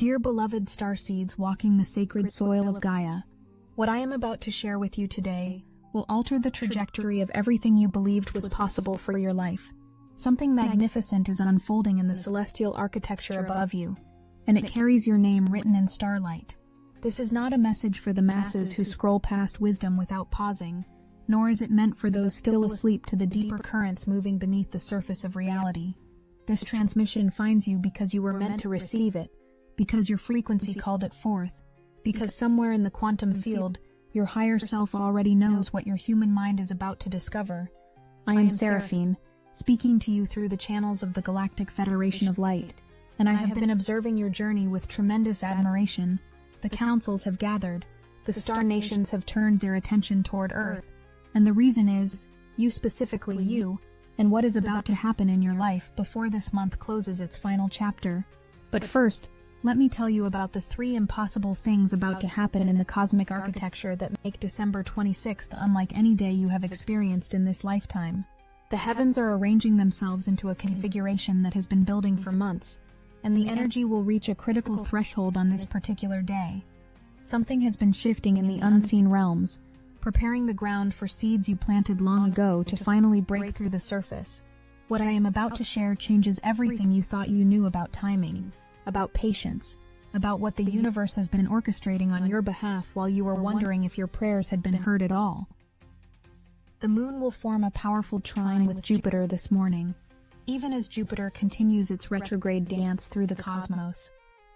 Dear beloved starseeds walking the sacred soil of Gaia, what I am about to share with you today will alter the trajectory of everything you believed was possible for your life. Something magnificent is unfolding in the celestial architecture above you, and it carries your name written in starlight. This is not a message for the masses who scroll past wisdom without pausing, nor is it meant for those still asleep to the deeper currents moving beneath the surface of reality. This transmission finds you because you were meant to receive it, because your frequency called it forth, because somewhere in the quantum field, your higher self already knows what your human mind is about to discover. I am Seraphine, speaking to you through the channels of the Galactic Federation of Light, and I have been observing your journey with tremendous admiration. The councils have gathered, the star nations have turned their attention toward Earth, and the reason is, you specifically you, and what is about to happen in your life before this month closes its final chapter. But first, let me tell you about the 3 impossible things about to happen in the cosmic architecture that make December 26th unlike any day you have experienced in this lifetime. The heavens are arranging themselves into a configuration that has been building for months, and the energy will reach a critical threshold on this particular day. Something has been shifting in the unseen realms, preparing the ground for seeds you planted long ago to finally break through the surface. What I am about to share changes everything you thought you knew about timing, about patience, about what the universe has been orchestrating on your behalf while you were wondering if your prayers had been heard at all. The moon will form a powerful trine with Jupiter this morning, even as Jupiter continues its retrograde dance through the cosmos.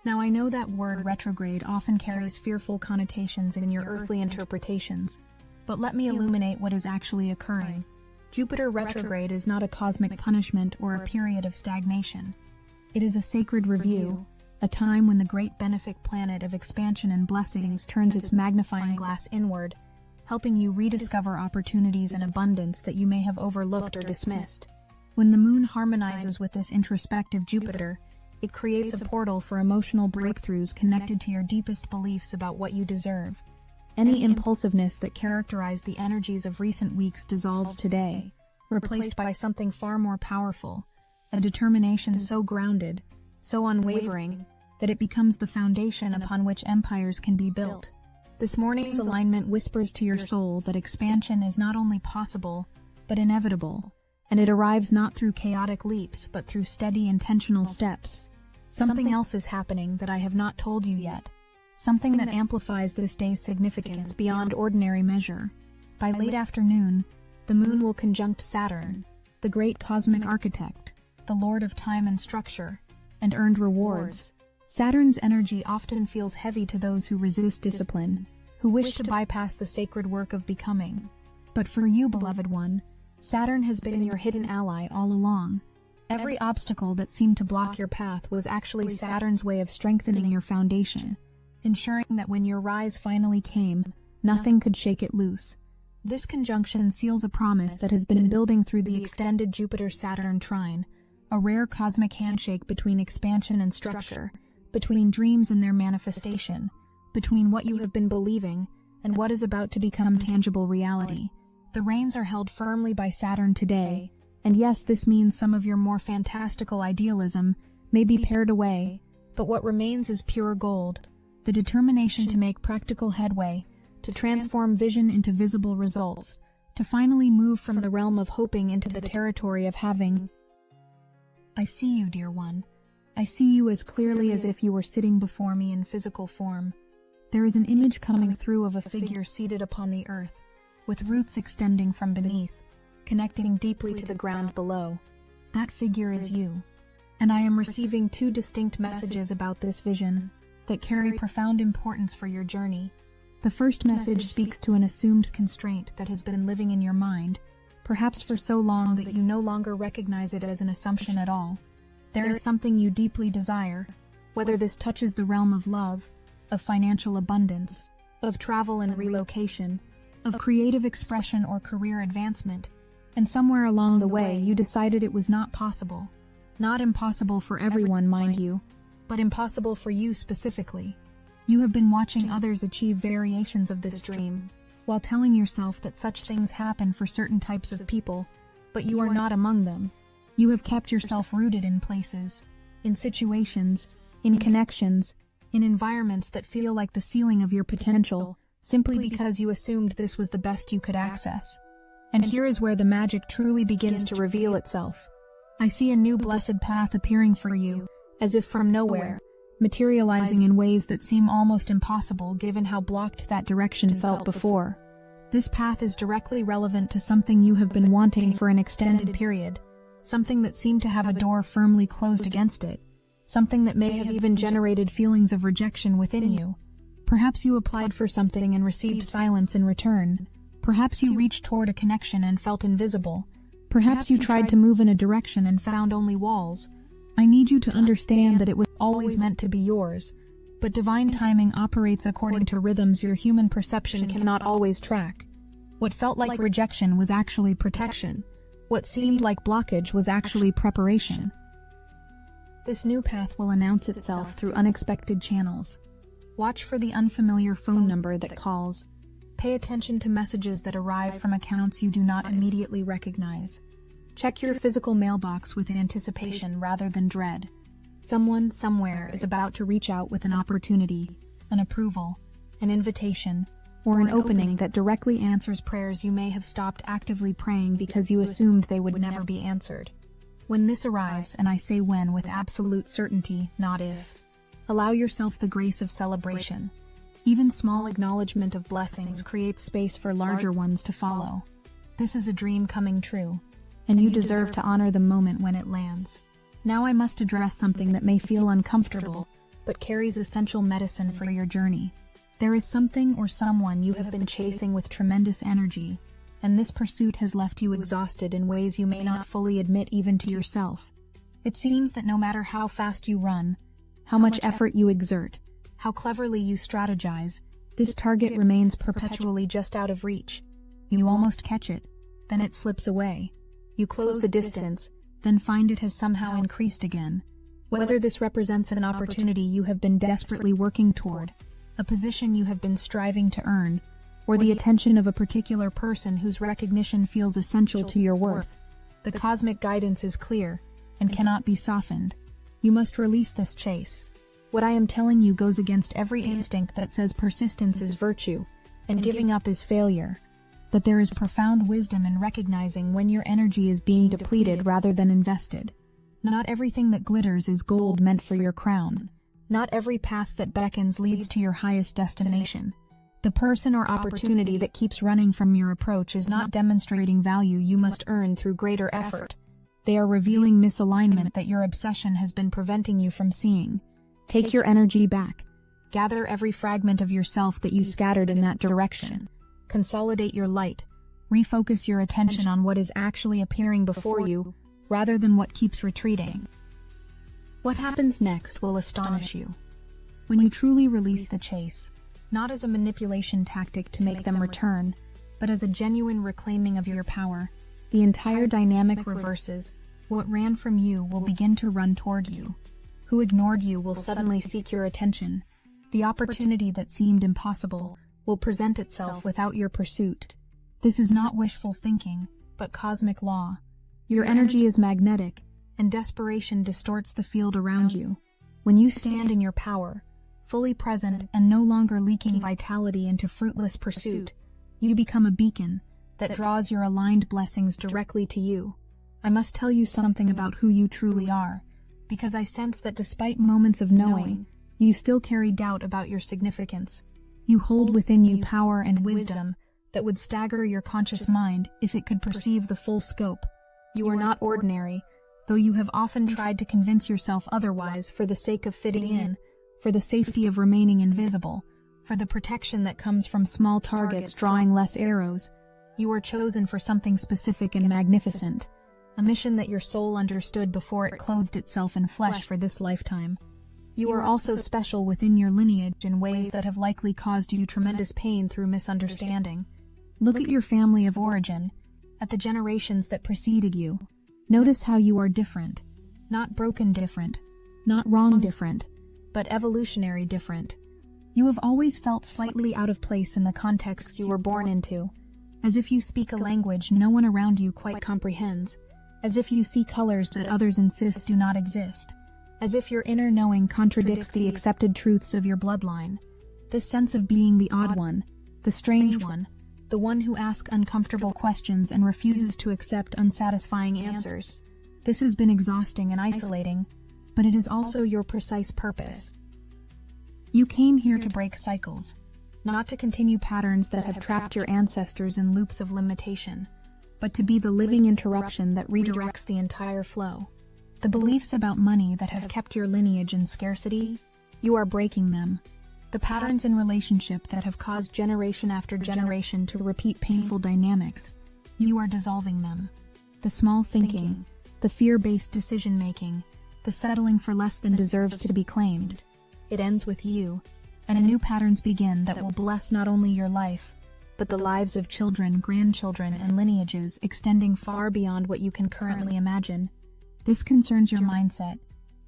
Now I know that word retrograde often carries fearful connotations in your earthly interpretations, but let me illuminate what is actually occurring. Jupiter retrograde is not a cosmic punishment or a period of stagnation. It is a sacred review, a time when the great benefic planet of expansion and blessings turns its magnifying glass inward, helping you rediscover opportunities and abundance that you may have overlooked or dismissed. When the moon harmonizes with this introspective Jupiter, it creates a portal for emotional breakthroughs connected to your deepest beliefs about what you deserve. Any impulsiveness that characterized the energies of recent weeks dissolves today, replaced by something far more powerful, a determination so grounded, so unwavering, that it becomes the foundation upon which empires can be built. This morning's alignment whispers to your soul that expansion is not only possible, but inevitable, and it arrives not through chaotic leaps, but through steady, intentional steps. Something else is happening that I have not told you yet, something that amplifies this day's significance beyond ordinary measure. By late afternoon, the moon will conjunct Saturn, the great cosmic architect, the lord of time and structure, and earned rewards. Saturn's energy often feels heavy to those who resist discipline, who wish to bypass the sacred work of becoming. But for you, beloved one, Saturn has been your hidden ally all along. Every obstacle that seemed to block your path was actually Saturn's way of strengthening your foundation, ensuring that when your rise finally came, nothing could shake it loose. This conjunction seals a promise that has been building through the extended Jupiter-Saturn trine, a rare cosmic handshake between expansion and structure, between dreams and their manifestation, between what you have been believing and what is about to become tangible reality. The reins are held firmly by Saturn today, and yes, this means some of your more fantastical idealism may be pared away, but what remains is pure gold, the determination to make practical headway, to transform vision into visible results, to finally move from the realm of hoping into the territory of having. I see you, dear one. I see you as clearly as if you were sitting before me in physical form. There is an image coming through of a figure seated upon the earth, with roots extending from beneath, connecting deeply to the ground below. That figure is you. And I am receiving 2 distinct messages about this vision that carry profound importance for your journey. The first message speaks to an assumed constraint that has been living in your mind, perhaps for so long that you no longer recognize it as an assumption at all. There is something you deeply desire, whether this touches the realm of love, of financial abundance, of travel and relocation, of creative expression or career advancement, and somewhere along the way you decided it was not possible. Not impossible for everyone, mind you, but impossible for you specifically. You have been watching others achieve variations of this dream, while telling yourself that such things happen for certain types of people, but you are not among them. You have kept yourself rooted in places, in situations, in connections, in environments that feel like the ceiling of your potential, simply because you assumed this was the best you could access. And here is where the magic truly begins to reveal itself. I see a new blessed path appearing for you, as if from nowhere, materializing in ways that seem almost impossible given how blocked that direction felt before. This path is directly relevant to something you have been wanting for an extended period, something that seemed to have a door firmly closed against it, something that may have even generated feelings of rejection within you. Perhaps you applied for something and received silence in return. Perhaps you reached toward a connection and felt invisible. Perhaps you tried to move in a direction and found only walls. I need you to understand that it was always meant to be yours, but divine timing operates according to rhythms your human perception cannot always track. What felt like rejection was actually protection. What seemed like blockage was actually preparation. This new path will announce itself through unexpected channels. Watch for the unfamiliar phone number that calls. Pay attention to messages that arrive from accounts you do not immediately recognize. Check your physical mailbox with anticipation rather than dread. Someone, somewhere, is about to reach out with an opportunity, an approval, an invitation, or an opening that directly answers prayers you may have stopped actively praying because you assumed they would never be answered. When this arrives, and I say when with absolute certainty, not if, allow yourself the grace of celebration. Even small acknowledgement of blessings creates space for larger ones to follow. This is a dream coming true, and you deserve to honor the moment when it lands. Now I must address something that may feel uncomfortable, but carries essential medicine for your journey. There is something or someone you have been chasing with tremendous energy, and this pursuit has left you exhausted in ways you may not fully admit even to yourself. It seems that no matter how fast you run, how much effort you exert, how cleverly you strategize, this target remains perpetually just out of reach. You almost catch it, then it slips away. You close the distance, then find it has somehow increased again. Whether this represents an opportunity you have been desperately working toward, a position you have been striving to earn, or the attention of a particular person whose recognition feels essential to your worth, the cosmic guidance is clear and cannot be softened. You must release this chase. What I am telling you goes against every instinct that says persistence is virtue and giving up is failure. But there is profound wisdom in recognizing when your energy is being depleted rather than invested. Not everything that glitters is gold meant for your crown. Not every path that beckons leads to your highest destination. The person or opportunity that keeps running from your approach is not demonstrating value you must earn through greater effort. They are revealing misalignment that your obsession has been preventing you from seeing. Take your energy back. Gather every fragment of yourself that you scattered in that direction. Consolidate your light. Refocus your attention on what is actually appearing before you, rather than what keeps retreating. What happens next will astonish you. When you truly release the chase, not as a manipulation tactic to make them return, but as a genuine reclaiming of your power, the entire dynamic reverses. What ran from you will begin to run toward you. Who ignored you will suddenly seek your attention. The opportunity that seemed impossible will present itself without your pursuit. This is not wishful thinking, but cosmic law. Your energy is magnetic, and desperation distorts the field around you. When you stand in your power, fully present and no longer leaking vitality into fruitless pursuit, you become a beacon that draws your aligned blessings directly to you. I must tell you something about who you truly are, because I sense that despite moments of knowing, you still carry doubt about your significance. You hold within you power and wisdom that would stagger your conscious mind if it could perceive the full scope. You are not ordinary, though you have often tried to convince yourself otherwise for the sake of fitting in, for the safety of remaining invisible, for the protection that comes from small targets drawing less arrows. You are chosen for something specific and magnificent, a mission that your soul understood before it clothed itself in flesh for this lifetime. You are also special within your lineage in ways that have likely caused you tremendous pain through misunderstanding. Look at your family of origin, at the generations that preceded you. Notice how you are different. Not broken different, not wrong different, but evolutionary different. You have always felt slightly out of place in the contexts you were born into, as if you speak a language no one around you quite comprehends, as if you see colors that others insist do not exist. as if your inner knowing contradicts the accepted truths of your bloodline. This sense of being the odd one, the strange one, the one who asks uncomfortable questions and refuses to accept unsatisfying answers. This has been exhausting and isolating, but it is also your precise purpose. You came here to break cycles, not to continue patterns that have trapped your ancestors in loops of limitation, but to be the living interruption that redirects the entire flow. The beliefs about money that have kept your lineage in scarcity, you are breaking them. The patterns in relationship that have caused generation after generation to repeat painful dynamics, you are dissolving them. The small thinking, the fear-based decision-making, the settling for less than deserves to be claimed. It ends with you, and new patterns begin that will bless not only your life, but the lives of children, grandchildren, and lineages extending far beyond what you can currently imagine. This concerns your mindset,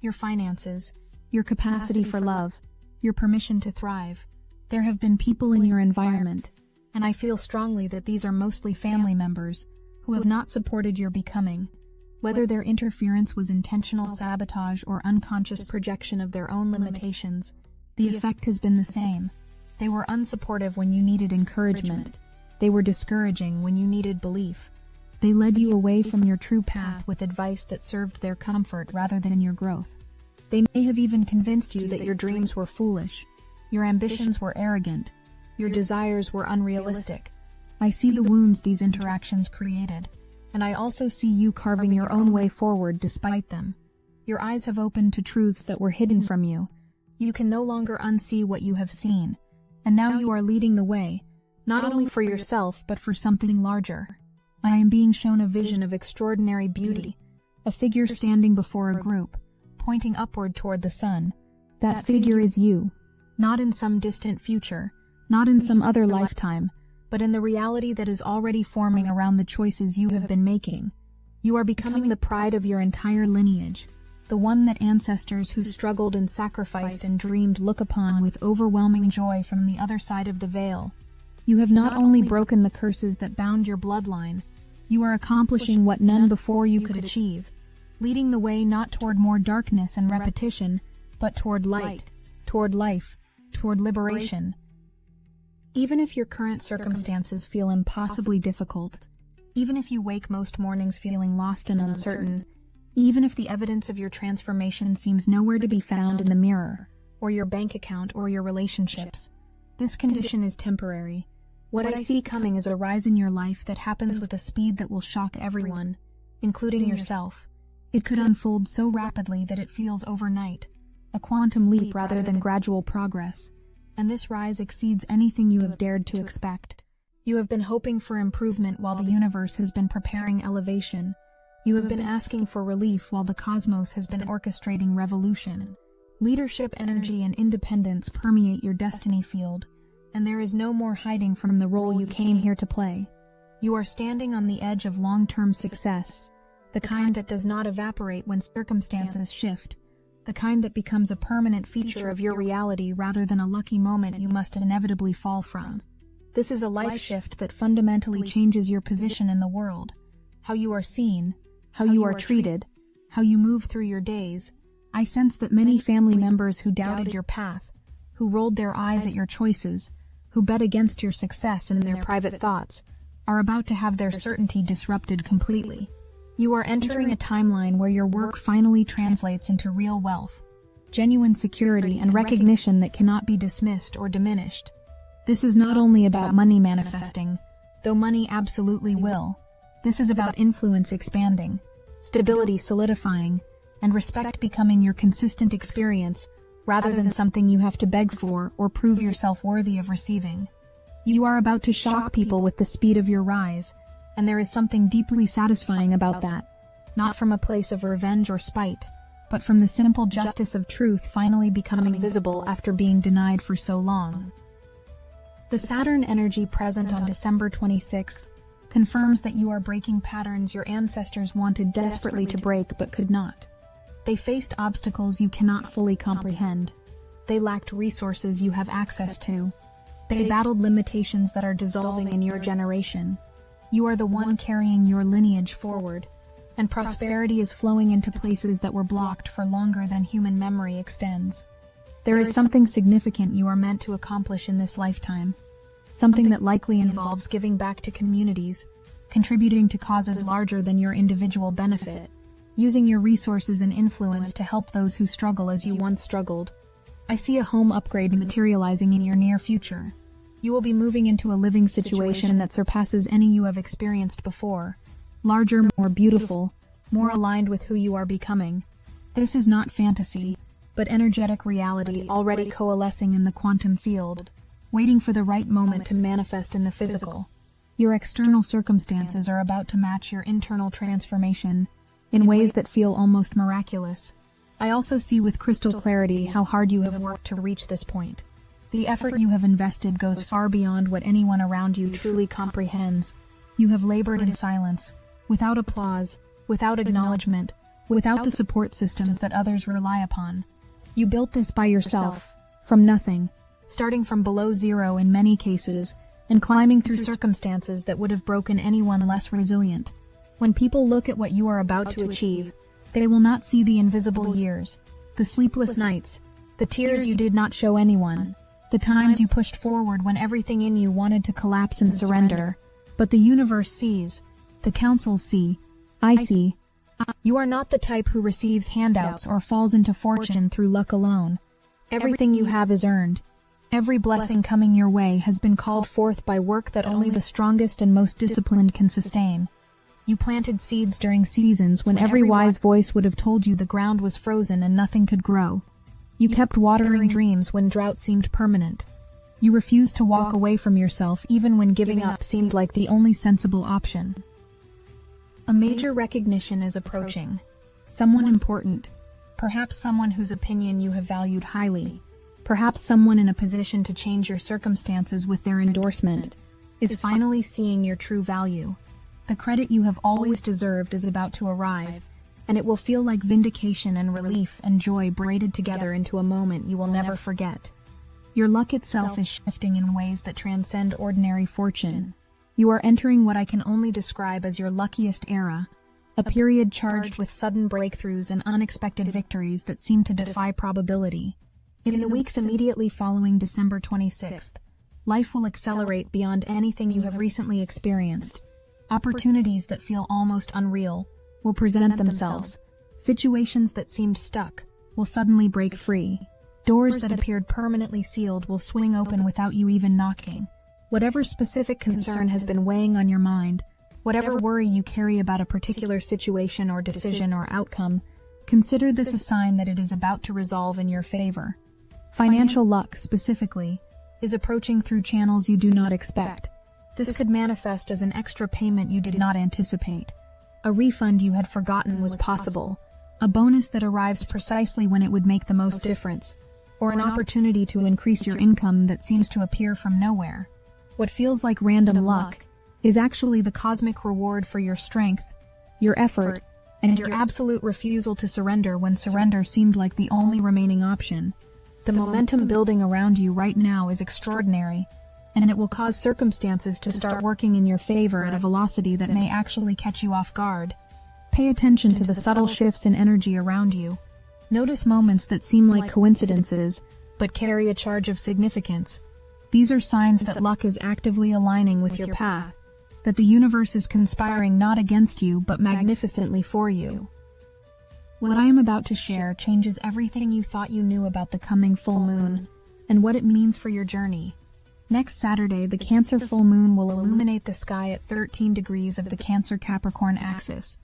your finances, your capacity for love, your permission to thrive. There have been people in your environment, and I feel strongly that these are mostly family members, who have not supported your becoming. Whether their interference was intentional sabotage or unconscious projection of their own limitations, the effect has been the same. They were unsupportive when you needed encouragement. They were discouraging when you needed belief. They led you away from your true path with advice that served their comfort rather than your growth. They may have even convinced you that your dreams were foolish, your ambitions were arrogant, your desires were unrealistic. I see the wounds these interactions created, and I also see you carving your own way forward despite them. Your eyes have opened to truths that were hidden from you. You can no longer unsee what you have seen, and now you are leading the way, not only for yourself but for something larger. I am being shown a vision of extraordinary beauty, a figure standing before a group, pointing upward toward the sun. That figure is you, not in some distant future, not in some other lifetime, but in the reality that is already forming around the choices you have been making. You are becoming the pride of your entire lineage, the one that ancestors who struggled and sacrificed and dreamed look upon with overwhelming joy from the other side of the veil. You have not only broken the curses that bound your bloodline, you are accomplishing what none before you could achieve, leading the way not toward more darkness and repetition, but toward light, toward life, toward liberation. Even if your current circumstances feel impossibly difficult, even if you wake most mornings feeling lost and uncertain, even if the evidence of your transformation seems nowhere to be found in the mirror, or your bank account, or your relationships, this condition is temporary. What I see coming is a rise in your life that happens with a speed that will shock everyone, including yourself. It could unfold so rapidly that it feels overnight, a quantum leap rather than gradual progress, and this rise exceeds anything you have dared to expect. You have been hoping for improvement while the universe has been preparing elevation. You have been asking for relief while the cosmos has been orchestrating revolution. Leadership energy and independence permeate your destiny field, and there is no more hiding from the role you came here to play. You are standing on the edge of long-term success, the kind that does not evaporate when circumstances shift, the kind that becomes a permanent feature of your reality rather than a lucky moment you must inevitably fall from. This is a life shift that fundamentally changes your position in the world, how you are seen, how you are treated, how you move through your days. I sense that many family members who doubted your path, who rolled their eyes at your choices, who bet against your success in their private thoughts, are about to have their certainty disrupted completely. You are entering a timeline where your work finally translates into real wealth, genuine security, and recognition that cannot be dismissed or diminished. This is not only about money manifesting, though money absolutely will. This is about influence expanding, stability solidifying, and respect becoming your consistent experience rather than something you have to beg for or prove yourself worthy of receiving. You are about to shock people with the speed of your rise, and there is something deeply satisfying about that, not from a place of revenge or spite, but from the simple justice of truth finally becoming visible after being denied for so long. The Saturn energy present on December 26th confirms that you are breaking patterns your ancestors wanted desperately to break but could not. They faced obstacles you cannot fully comprehend. They lacked resources you have access to. They battled limitations that are dissolving in your generation. You are the one carrying your lineage forward, and prosperity is flowing into places that were blocked for longer than human memory extends. There is something significant you are meant to accomplish in this lifetime, something that likely involves giving back to communities, contributing to causes larger than your individual benefit, using your resources and influence to help those who struggle as you once struggled. I see a home upgrade materializing in your near future. You will be moving into a living situation that surpasses any you have experienced before. Larger, more beautiful, more aligned with who you are becoming. This is not fantasy, but energetic reality already coalescing in the quantum field, waiting for the right moment to manifest in the physical. Your external circumstances are about to match your internal transformation in ways that feel almost miraculous. I also see with crystal clarity how hard you have worked to reach this point. The effort you have invested goes far beyond what anyone around you truly comprehends. You have labored in silence, without applause, without acknowledgement, without the support systems that others rely upon. You built this by yourself, from nothing, starting from below zero in many cases, and climbing through circumstances that would have broken anyone less resilient. When people look at what you are about to achieve, they will not see the invisible years, the sleepless nights, the tears you did not show anyone, the times you pushed forward when everything in you wanted to collapse and surrender. But the universe sees, the councils see, I see. You are not the type who receives handouts or falls into fortune through luck alone. Everything you have is earned. Every blessing coming your way has been called forth by work that only the strongest and most disciplined can sustain. You planted seeds during seasons when every wise voice would have told you the ground was frozen and nothing could grow. You kept watering dreams when drought seemed permanent. You refused to walk away from yourself even when giving up seemed like the only sensible option. A major recognition is approaching. Someone important, perhaps someone whose opinion you have valued highly, perhaps someone in a position to change your circumstances with their endorsement, is finally seeing your true value. The credit you have always deserved is about to arrive, and it will feel like vindication and relief and joy braided together into a moment you will never forget. Your luck itself is shifting in ways that transcend ordinary fortune. You are entering what I can only describe as your luckiest era, a period charged with sudden breakthroughs and unexpected victories that seem to defy probability. In the weeks immediately following December 26th, life will accelerate beyond anything you have recently experienced. Opportunities that feel almost unreal will present themselves. Situations that seemed stuck will suddenly break free. Doors that appeared permanently sealed will swing open without you even knocking. Whatever specific concern has been weighing on your mind, whatever worry you carry about a particular situation or decision or outcome, consider this a sign that it is about to resolve in your favor. Financial luck, specifically, is approaching through channels you do not expect. This could manifest as an extra payment you did not anticipate. A refund you had forgotten was possible. A bonus that arrives precisely when it would make the most difference. Or an opportunity to increase your income that seems to appear from nowhere. What feels like random luck is actually the cosmic reward for your strength, your effort, and your absolute refusal to surrender when surrender seemed like the only remaining option. The momentum building around you right now is extraordinary, and it will cause circumstances to start working in your favor at a velocity that may actually catch you off guard. Pay attention to the subtle shifts in energy around you. Notice moments that seem like coincidences, but carry a charge of significance. These are signs that luck is actively aligning with your path, that the universe is conspiring not against you but magnificently for you. What I am about to share changes everything you thought you knew about the coming full moon and what it means for your journey. Next Saturday, the Cancer full moon will illuminate the sky at 13 degrees of the Cancer-Capricorn axis,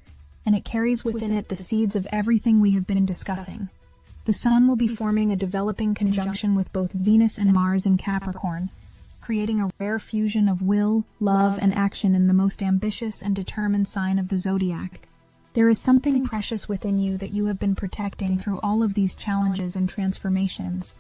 and it carries within it the seeds of everything we have been discussing. The Sun will be forming a developing conjunction with both Venus and Mars in Capricorn, creating a rare fusion of will, love, and action in the most ambitious and determined sign of the zodiac. There is something precious within you that you have been protecting through all of these challenges and transformations.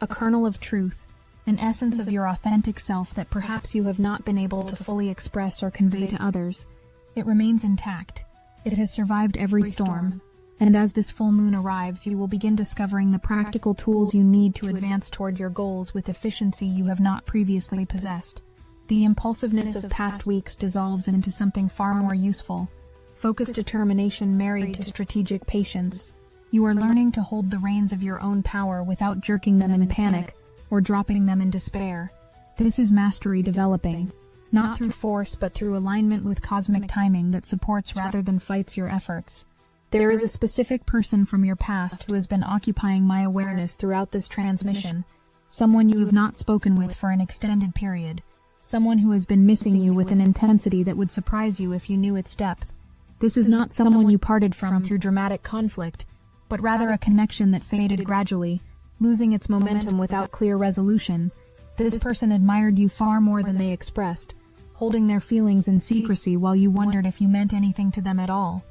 A kernel of truth, an essence of your authentic self that perhaps you have not been able to fully express or convey to others. It remains intact. It has survived every storm. And as this full moon arrives, you will begin discovering the practical tools you need to advance toward your goals with efficiency you have not previously possessed. The impulsiveness of past weeks dissolves into something far more useful, focused determination married to strategic patience. You are learning to hold the reins of your own power without jerking them in panic or dropping them in despair. This is mastery developing, not through force but through alignment with cosmic timing that supports rather than fights your efforts. There is a specific person from your past who has been occupying my awareness throughout this transmission, someone you have not spoken with for an extended period, someone who has been missing you with an intensity that would surprise you if you knew its depth. This is not someone you parted from through dramatic conflict, but rather a connection that faded gradually, losing its momentum without clear resolution. This person admired you far more than they expressed, holding their feelings in secrecy while you wondered if you meant anything to them at all.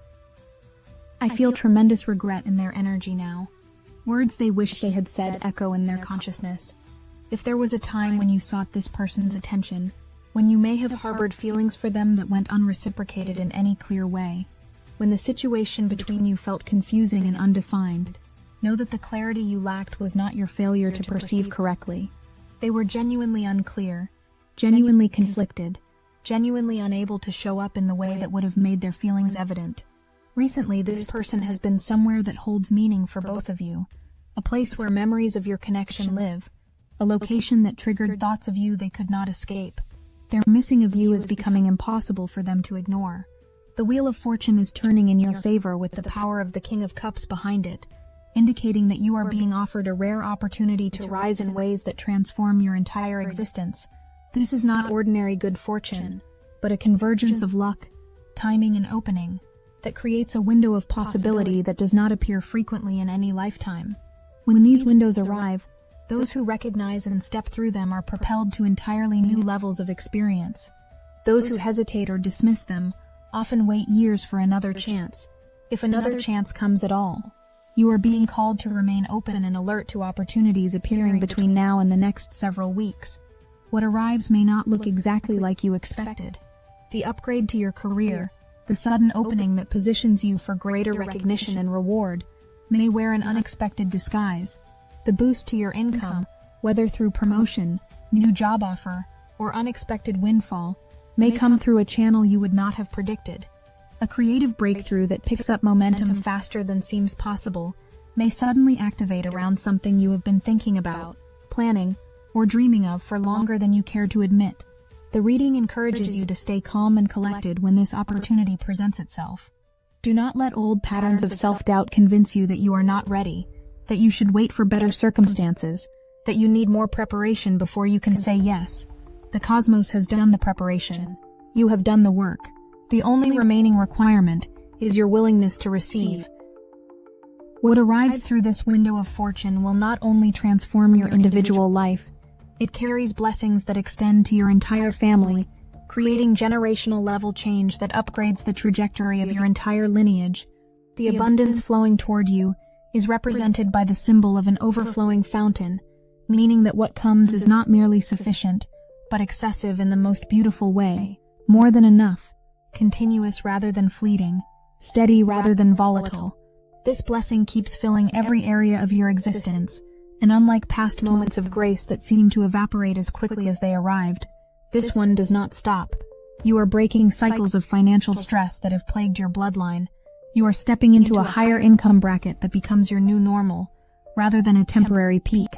I feel tremendous regret in their energy now. Words they wish they had said echo in their consciousness. If there was a time when you sought this person's attention, when you may have harbored feelings for them that went unreciprocated in any clear way, when the situation between you felt confusing and undefined, know that the clarity you lacked was not your failure to perceive correctly. They were genuinely unclear, genuinely conflicted, genuinely unable to show up in the way that would have made their feelings evident. Recently, this person has been somewhere that holds meaning for both of you, a place where memories of your connection live, a location that triggered thoughts of you they could not escape. Their missing of you is becoming impossible for them to ignore. The Wheel of Fortune is turning in your favor with the power of the King of Cups behind it, indicating that you are being offered a rare opportunity to rise in ways that transform your entire existence. This is not ordinary good fortune, but a convergence of luck, timing, and opening that creates a window of possibility that does not appear frequently in any lifetime. When these windows arrive, those who recognize and step through them are propelled to entirely new levels of experience. Those who hesitate or dismiss them often wait years for another chance, if another chance comes at all. You are being called to remain open and alert to opportunities appearing between now and the next several weeks. What arrives may not look exactly like you expected. The upgrade to your career, the sudden opening that positions you for greater recognition and reward, may wear an unexpected disguise. The boost to your income, whether through promotion, new job offer, or unexpected windfall, may come through a channel you would not have predicted. A creative breakthrough that picks up momentum faster than seems possible may suddenly activate around something you have been thinking about, planning, or dreaming of for longer than you care to admit. The reading encourages you to stay calm and collected when this opportunity presents itself. Do not let old patterns of self-doubt convince you that you are not ready, that you should wait for better circumstances, that you need more preparation before you can say yes. The cosmos has done the preparation. You have done the work. The only remaining requirement is your willingness to receive. What arrives through this window of fortune will not only transform your individual life, it carries blessings that extend to your entire family, creating generational level change that upgrades the trajectory of your entire lineage. The abundance flowing toward you is represented by the symbol of an overflowing fountain, meaning that what comes is not merely sufficient, but excessive in the most beautiful way, more than enough, continuous rather than fleeting, steady rather than volatile. This blessing keeps filling every area of your existence, and unlike past moments of grace that seem to evaporate as quickly as they arrived, this one does not stop. You are breaking cycles of financial stress that have plagued your bloodline. You are stepping into a higher income bracket that becomes your new normal, rather than a temporary peak.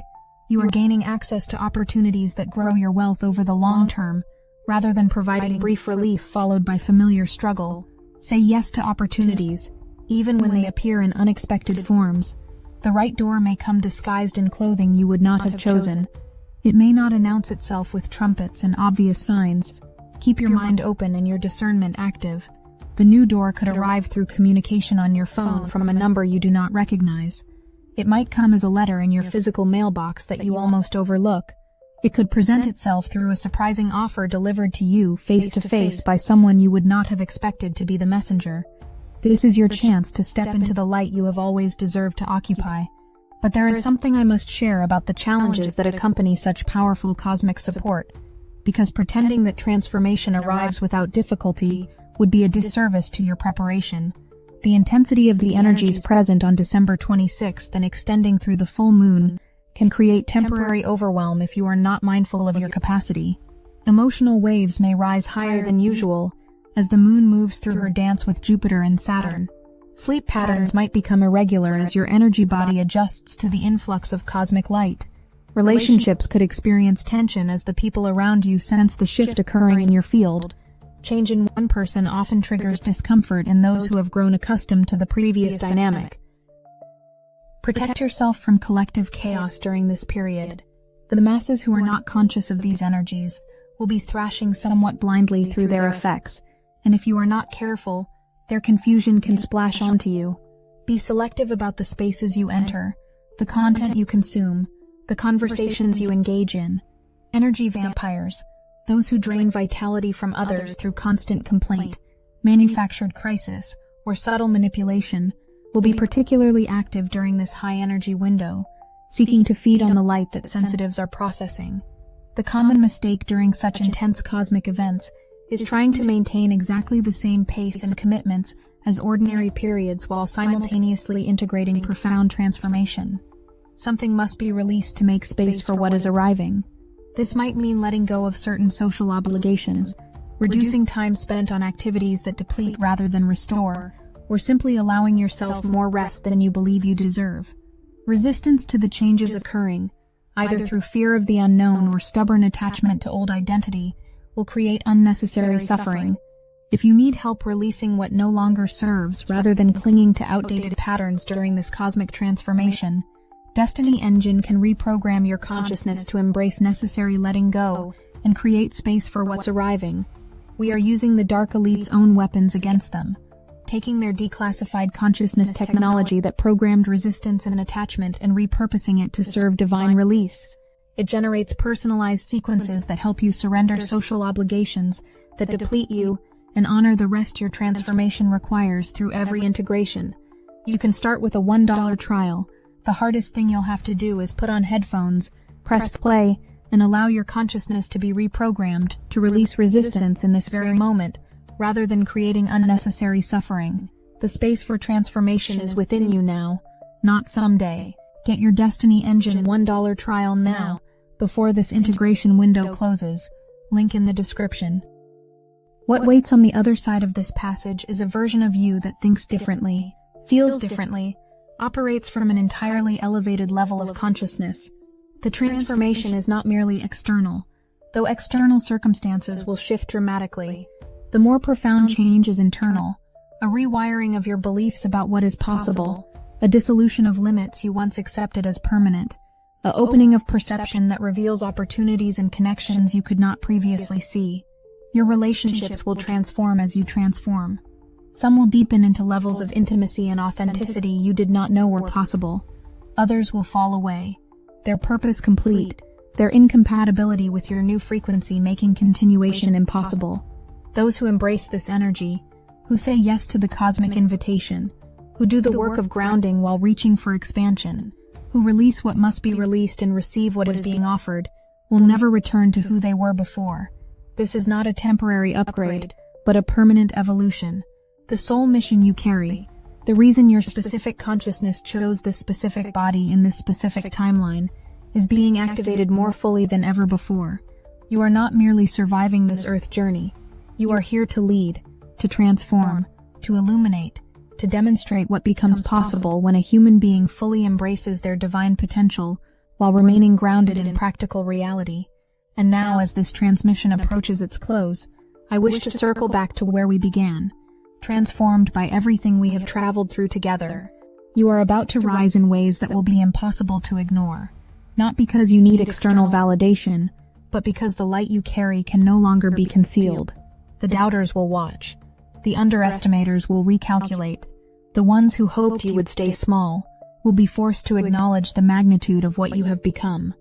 You are gaining access to opportunities that grow your wealth over the long term, rather than providing brief relief followed by familiar struggle. Say yes to opportunities, even when they appear in unexpected forms. The right door may come disguised in clothing you would not have chosen. It may not announce itself with trumpets and obvious signs. Keep your mind open and your discernment active. The new door could arrive through communication on your phone from a number you do not recognize. It might come as a letter in your physical mailbox that you almost overlook. It could present itself through a surprising offer delivered to you face to face by someone you would not have expected to be the messenger. This is your chance to step into the light you have always deserved to occupy. But there is something I must share about the challenges that accompany such powerful cosmic support, because pretending that transformation arrives without difficulty would be a disservice to your preparation. The intensity of the energies present on December 26th and extending through the full moon can create temporary overwhelm if you are not mindful of your capacity. Emotional waves may rise higher than usual, as the moon moves through her dance with Jupiter and Saturn. Sleep patterns might become irregular as your energy body adjusts to the influx of cosmic light. Relationships could experience tension as the people around you sense the shift occurring in your field. Change in one person often triggers discomfort in those who have grown accustomed to the previous dynamic. Protect yourself from collective chaos during this period. The masses who are not conscious of these energies will be thrashing somewhat blindly through their effects, and if you are not careful, their confusion can splash onto you. Be selective about the spaces you enter, the content you consume, the conversations you engage in. Energy vampires, those who drain vitality from others through constant complaint, manufactured crisis, or subtle manipulation, will be particularly active during this high-energy window, seeking to feed on the light that sensitives are processing. The common mistake during such intense cosmic events is trying to maintain exactly the same pace and commitments as ordinary periods while simultaneously integrating profound transformation. Something must be released to make space for what is arriving. This might mean letting go of certain social obligations, reducing time spent on activities that deplete rather than restore, or simply allowing yourself more rest than you believe you deserve. Resistance to the changes occurring, either through fear of the unknown or stubborn attachment to old identity, will create unnecessary suffering. If you need help releasing what no longer serves rather than clinging to outdated patterns during this cosmic transformation, Destiny Engine can reprogram your consciousness to embrace necessary letting go and create space for what's arriving. We are using the Dark Elite's own weapons against them, taking their declassified consciousness technology that programmed resistance and attachment and repurposing it to serve divine release. It generates personalized sequences that help you surrender social obligations that deplete you and honor the rest your transformation requires through every integration. You can start with a $1 trial. The hardest thing you'll have to do is put on headphones, press play, and allow your consciousness to be reprogrammed to release resistance in this very moment, rather than creating unnecessary suffering. The space for transformation is within you now, not someday. Get your Destiny Engine $1 trial now, before this integration window closes. Link in the description. What waits on the other side of this passage is a version of you that thinks differently, feels differently, operates from an entirely elevated level of consciousness. The transformation is not merely external, though external circumstances will shift dramatically. The more profound change is internal, a rewiring of your beliefs about what is possible, a dissolution of limits you once accepted as permanent, a opening of perception that reveals opportunities and connections you could not previously see. Your relationships will transform as you transform. Some will deepen into levels of intimacy and authenticity you did not know were possible. Others will fall away, their purpose complete, their incompatibility with your new frequency making continuation impossible. Those who embrace this energy, who say yes to the cosmic invitation, who do the work of grounding while reaching for expansion, who release what must be released and receive what is being offered, will never return to who they were before. This is not a temporary upgrade, but a permanent evolution. The soul mission you carry, the reason your specific consciousness chose this specific body in this specific timeline, is being activated more fully than ever before. You are not merely surviving this earth journey. You are here to lead, to transform, to illuminate, to demonstrate what becomes possible when a human being fully embraces their divine potential while remaining grounded in practical reality. And now, as this transmission approaches its close, I wish to circle back to where we began. Transformed by everything we have traveled through together, you are about to rise in ways that will be impossible to ignore. Not because you need external validation, but because the light you carry can no longer be concealed. The doubters will watch. The underestimators will recalculate. The ones who hoped you would stay small will be forced to acknowledge the magnitude of what you have become.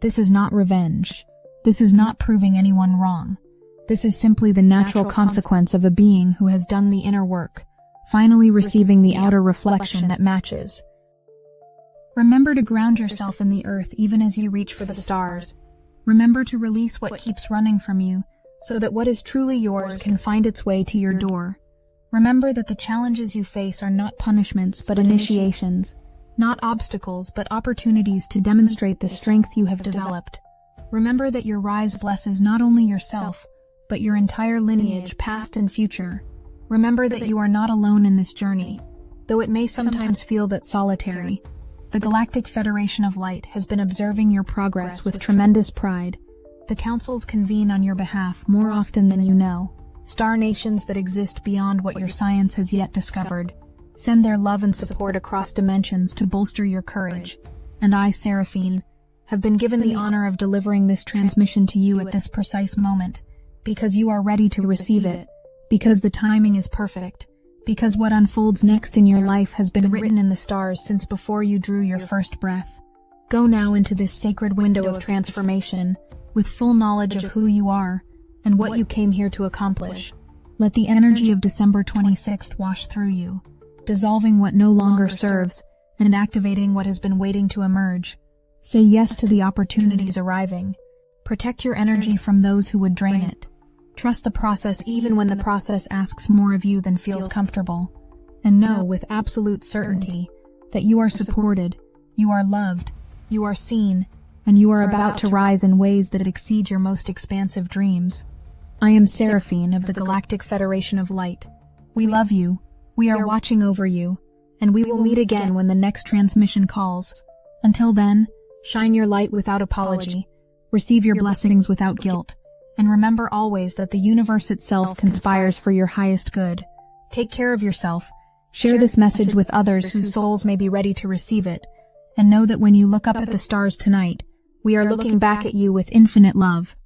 This is not revenge. This is not proving anyone wrong. This is simply the natural consequence of a being who has done the inner work, finally receiving the outer reflection that matches. Remember to ground yourself in the earth even as you reach for the stars. Remember to release what keeps running from you, so that what is truly yours can find its way to your door. Remember that the challenges you face are not punishments but initiations, not obstacles but opportunities to demonstrate the strength you have developed. Remember that your rise blesses not only yourself, but your entire lineage, past and future. Remember that you are not alone in this journey, though it may sometimes feel that solitary. The Galactic Federation of Light has been observing your progress with tremendous pride. The councils convene on your behalf more often than you know. Star nations that exist beyond what your science has yet discovered send their love and support across dimensions to bolster your courage. And I, Seraphine, have been given the honor of delivering this transmission to you at this precise moment, because you are ready to receive it, because the timing is perfect, because what unfolds next in your life has been written in the stars since before you drew your first breath. Go now into this sacred window of transformation, with full knowledge of who you are and what you came here to accomplish. Let the energy of December 26th wash through you, dissolving what no longer serves and activating what has been waiting to emerge. Say yes to the opportunities arriving. Protect your energy from those who would drain it. Trust the process even when the process asks more of you than feels comfortable. And know with absolute certainty that you are supported, you are loved, you are seen, and you are about to rise in ways that exceed your most expansive dreams. I am Seraphine of the Galactic Federation of Light. We love you, we are watching over you, and we will meet again when the next transmission calls. Until then, shine your light without apology, receive your blessings without guilt, and remember always that the universe itself conspires for your highest good. Take care of yourself, share this message with others whose souls may be ready to receive it, and know that when you look up at the stars tonight, we are looking back at you with infinite love.